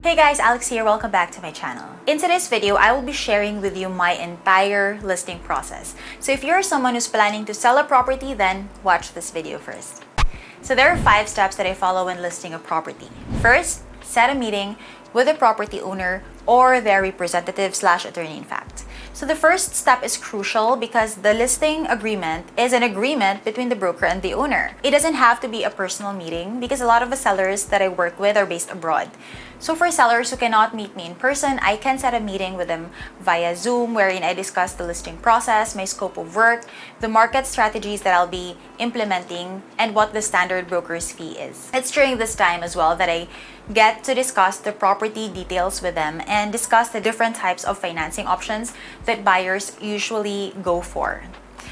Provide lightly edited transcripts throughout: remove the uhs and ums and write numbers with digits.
Hey guys, Alex here. Welcome back to my channel. In today's video, I will be sharing with you my entire listing process. So if you're someone who's planning to sell a property, then watch this video first. So there are 5 steps that I follow when listing a property. First, set a meeting with the property owner or their representative/attorney in fact. So the first step is crucial because the listing agreement is an agreement between the broker and the owner. It doesn't have to be a personal meeting because a lot of the sellers that I work with are based abroad. So for sellers who cannot meet me in person, I can set a meeting with them via Zoom wherein I discuss the listing process, my scope of work, the market strategies that I'll be implementing, and what the standard broker's fee is. It's during this time as well that I get to discuss the property details with them and discuss the different types of financing options that buyers usually go for.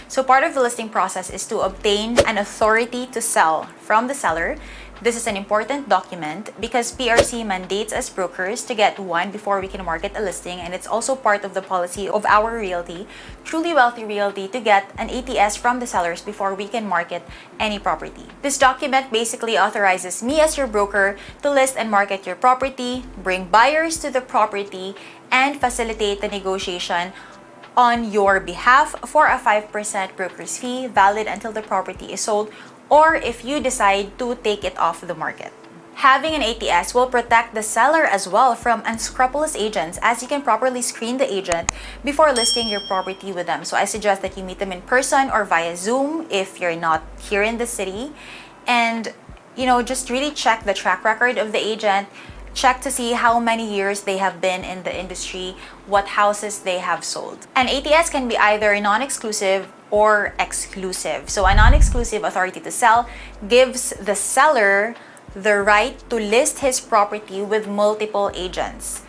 So part of the listing process is to obtain an authority to sell from the seller. This is an important document because PRC mandates us brokers to get one before we can market a listing, and it's also part of the policy of our realty, Truly Wealthy Realty, to get an ATS from the sellers before we can market any property. This document basically authorizes me as your broker to list and market your property, bring buyers to the property, and facilitate the negotiation on your behalf for a 5% broker's fee valid until the property is sold, or if you decide to take it off the market. Having an ATS will protect the seller as well from unscrupulous agents, as you can properly screen the agent before listing your property with them. So I suggest that you meet them in person or via Zoom if you're not here in the city, and just really check the track record of the agent. Check to see how many years they have been in the industry, what houses they have sold. An ATS can be either non-exclusive or exclusive. So a non-exclusive authority to sell gives the seller the right to list his property with multiple agents.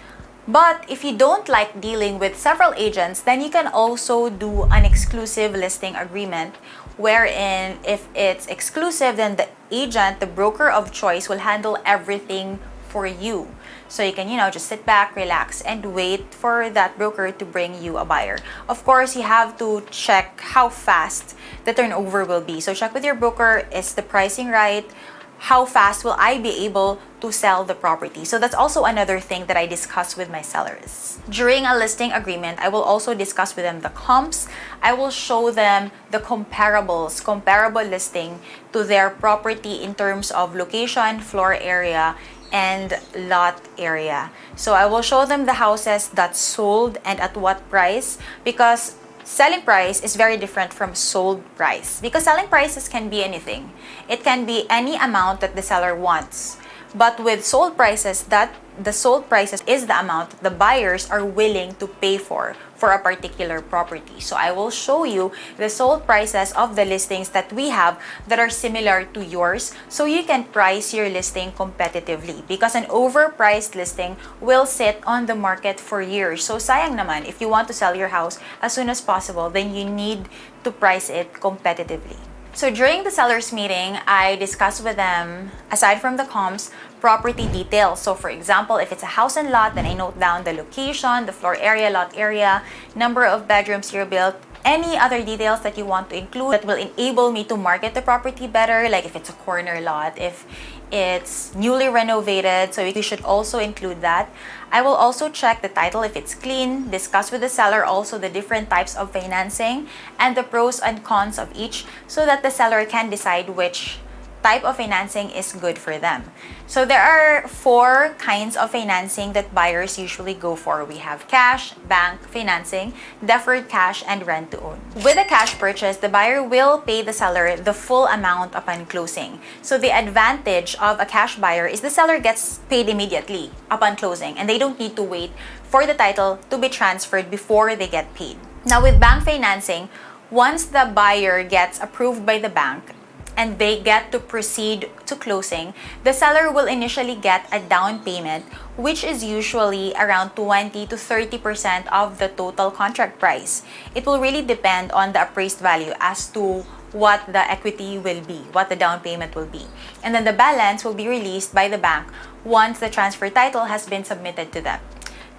But if you don't like dealing with several agents, then you can also do an exclusive listing agreement, wherein if it's exclusive, then the agent, the broker of choice, will handle everything for you. So you can, just sit back, relax, and wait for that broker to bring you a buyer. Of course, you have to check how fast the turnover will be. So check with your broker, is the pricing right? How fast will I be able to sell the property? So that's also another thing that I discuss with my sellers. During a listing agreement, I will also discuss with them the comps. I will show them the comparable listing to their property in terms of location, floor area, and lot area. So I will show them the houses that sold and at what price, because selling price is very different from sold price, because selling prices can be anything. It can be any amount that the seller wants. But with sold prices, the sold prices is the amount the buyers are willing to pay for a particular property. So I will show you the sold prices of the listings that we have that are similar to yours, so you can price your listing competitively, because an overpriced listing will sit on the market for years. So sayang naman, if you want to sell your house as soon as possible, then you need to price it competitively. So during the sellers meeting, I discuss with them, aside from the comps, property details. So for example, if it's a house and lot, then I note down the location, the floor area, lot area, number of bedrooms you're built, any other details that you want to include that will enable me to market the property better, like if it's a corner lot, if it's newly renovated, so you should also include that. I will also check the title if it's clean, discuss with the seller also the different types of financing and the pros and cons of each, so that the seller can decide which type of financing is good for them. So there are 4 kinds of financing that buyers usually go for. We have cash, bank financing, deferred cash, and rent to own. With a cash purchase, the buyer will pay the seller the full amount upon closing. So the advantage of a cash buyer is the seller gets paid immediately upon closing, and they don't need to wait for the title to be transferred before they get paid. Now with bank financing, once the buyer gets approved by the bank, and they get to proceed to closing, the seller will initially get a down payment, which is usually around 20 to 30% of the total contract price. It will really depend on the appraised value as to what the equity will be, what the down payment will be. And then the balance will be released by the bank once the transfer title has been submitted to them.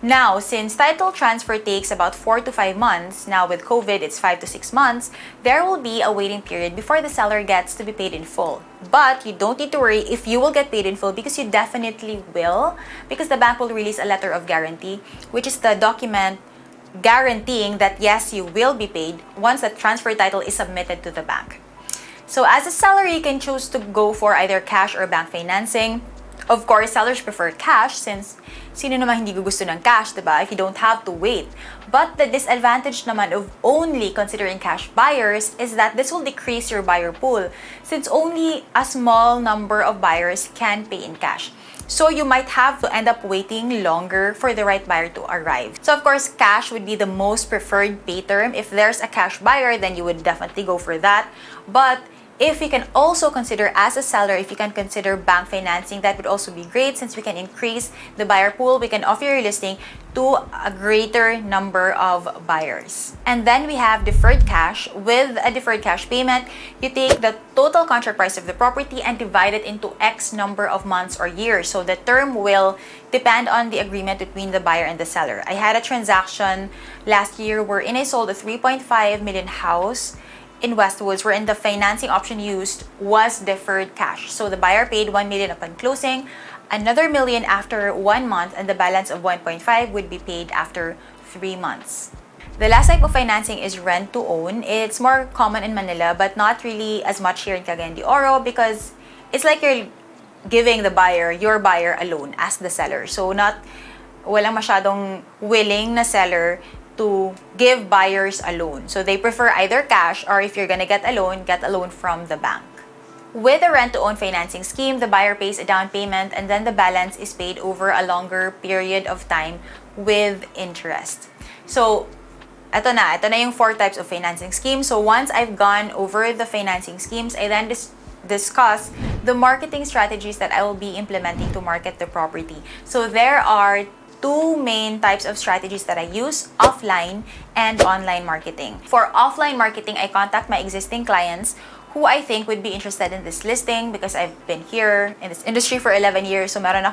Now, since title transfer takes about 4 to 5 months, now with COVID it's 5 to 6 months, there will be a waiting period before the seller gets to be paid in full. But you don't need to worry if you will get paid in full, because you definitely will, because the bank will release a letter of guarantee, which is the document guaranteeing that yes, you will be paid once the transfer title is submitted to the bank. So as a seller, you can choose to go for either cash or bank financing. Of course, sellers prefer cash since sino naman hindi gusto ng cash, diba? If you don't have to wait. But the disadvantage naman of only considering cash buyers is that this will decrease your buyer pool since only a small number of buyers can pay in cash. So you might have to end up waiting longer for the right buyer to arrive. So of course, cash would be the most preferred pay term. If there's a cash buyer, then you would definitely go for that. But if you can also consider as a seller, if you can consider bank financing, that would also be great since we can increase the buyer pool. We can offer your listing to a greater number of buyers. And then we have deferred cash. With a deferred cash payment, you take the total contract price of the property and divide it into X number of months or years. So the term will depend on the agreement between the buyer and the seller. I had a transaction last year wherein I sold a 3.5 million house in Westwoods, wherein the financing option used was deferred cash. So the buyer paid 1 million upon closing, another million after 1 month, and the balance of 1.5 would be paid after 3 months. The last type of financing is rent to own. It's more common in Manila, but not really as much here in Cagayan de Oro, because it's like you're giving the buyer, your buyer, a loan as the seller. So walang masyadong willing na seller to give buyers a loan. So they prefer either cash, or if you're gonna get a loan from the bank. With a rent-to-own financing scheme, the buyer pays a down payment and then the balance is paid over a longer period of time with interest. So, ito na yung 4 types of financing schemes. So once I've gone over the financing schemes, I then discuss the marketing strategies that I will be implementing to market the property. So there are 2 main types of strategies that I use: offline and online marketing. For offline marketing, I contact my existing clients who I think would be interested in this listing because I've been here in this industry for 11 years. So I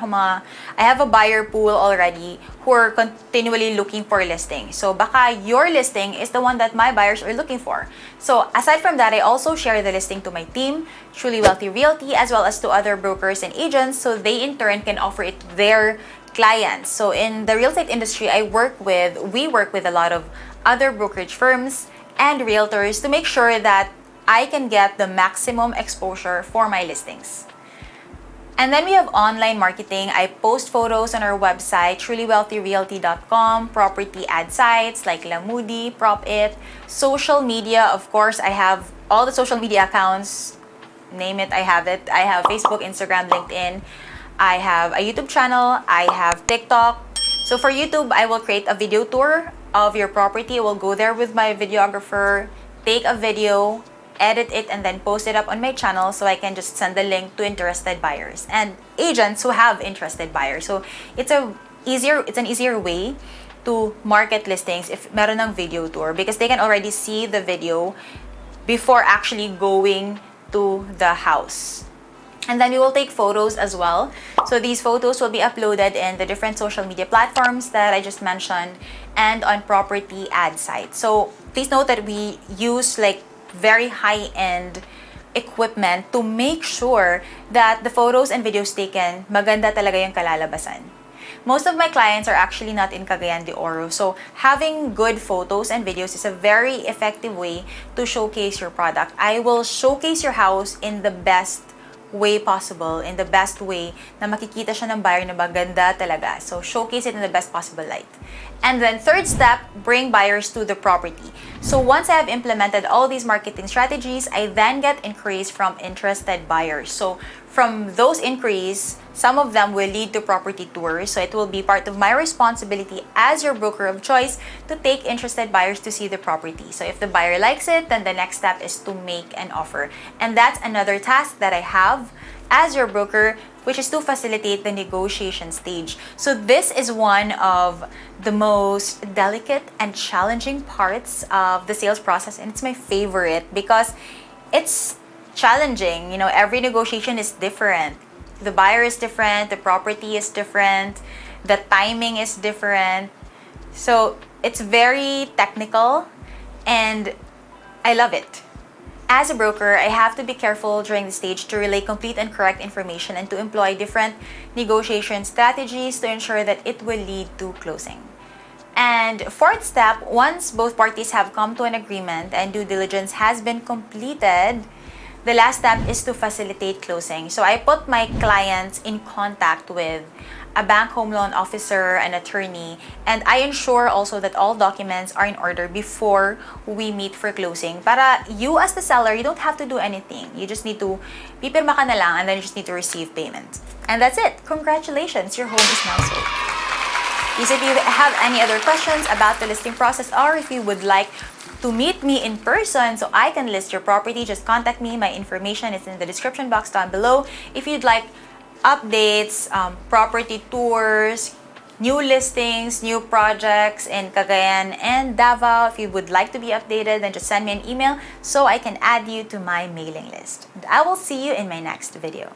have a buyer pool already who are continually looking for listings. So baka your listing is the one that my buyers are looking for. So aside from that, I also share the listing to my team, Truly Wealthy Realty, as well as to other brokers and agents, so they in turn can offer it to their clients. So in the real estate industry, we work with a lot of other brokerage firms and realtors to make sure that I can get the maximum exposure for my listings. And then we have online marketing. I post photos on our website, trulywealthyrealty.com, property ad sites like Lamudi, PropIt, social media. Of course, I have all the social media accounts. Name it, I have it. I have Facebook, Instagram, LinkedIn. I have a YouTube channel. I have TikTok. So for YouTube, I will create a video tour of your property. I will go there with my videographer, take a video, edit it, and then post it up on my channel so I can just send the link to interested buyers and agents who have interested buyers. So it's an easier way to market listings if meron ng video tour, because they can already see the video before actually going to the house. And then we will take photos as well. So these photos will be uploaded in the different social media platforms that I just mentioned and on property ad sites. So please note that we use like very high-end equipment to make sure that the photos and videos taken, maganda talaga yung kalalabasan. Most of my clients are actually not in Cagayan de Oro, so having good photos and videos is a very effective way to showcase your product. I will showcase your house in the best way possible, in the best way na makikita siya ng buyer na maganda talaga. So, showcase it in the best possible light. And then, third step, bring buyers to the property. So, once I have implemented all these marketing strategies, I then get inquiries from interested buyers. So, from those inquiries, some of them will lead to property tours. So, it will be part of my responsibility as your broker of choice to take interested buyers to see the property. So, if the buyer likes it, then the next step is to make an offer. And that's another task that I have as your broker, which is to facilitate the negotiation stage. So this is one of the most delicate and challenging parts of the sales process, and it's my favorite because it's challenging. You know, every negotiation is different. The buyer is different, the property is different, the timing is different. So it's very technical and I love it. As a broker, I have to be careful during the stage to relay complete and correct information and to employ different negotiation strategies to ensure that it will lead to closing. And fourth step, once both parties have come to an agreement and due diligence has been completed, the last step is to facilitate closing. So I put my clients in contact with a bank home loan officer, an attorney, and I ensure also that all documents are in order before we meet for closing. Para you as the seller, you don't have to do anything. You just need to pipirma ka na lang and then you just need to receive payment. And that's it. Congratulations, your home is now sold. Please, if you have any other questions about the listing process or if you would like to meet me in person so I can list your property, just contact me. My information is in the description box down below. If you'd like updates, property tours, new listings, new projects in Cagayan and Davao, if you would like to be updated, then just send me an email so I can add you to my mailing list. And I will see you in my next video.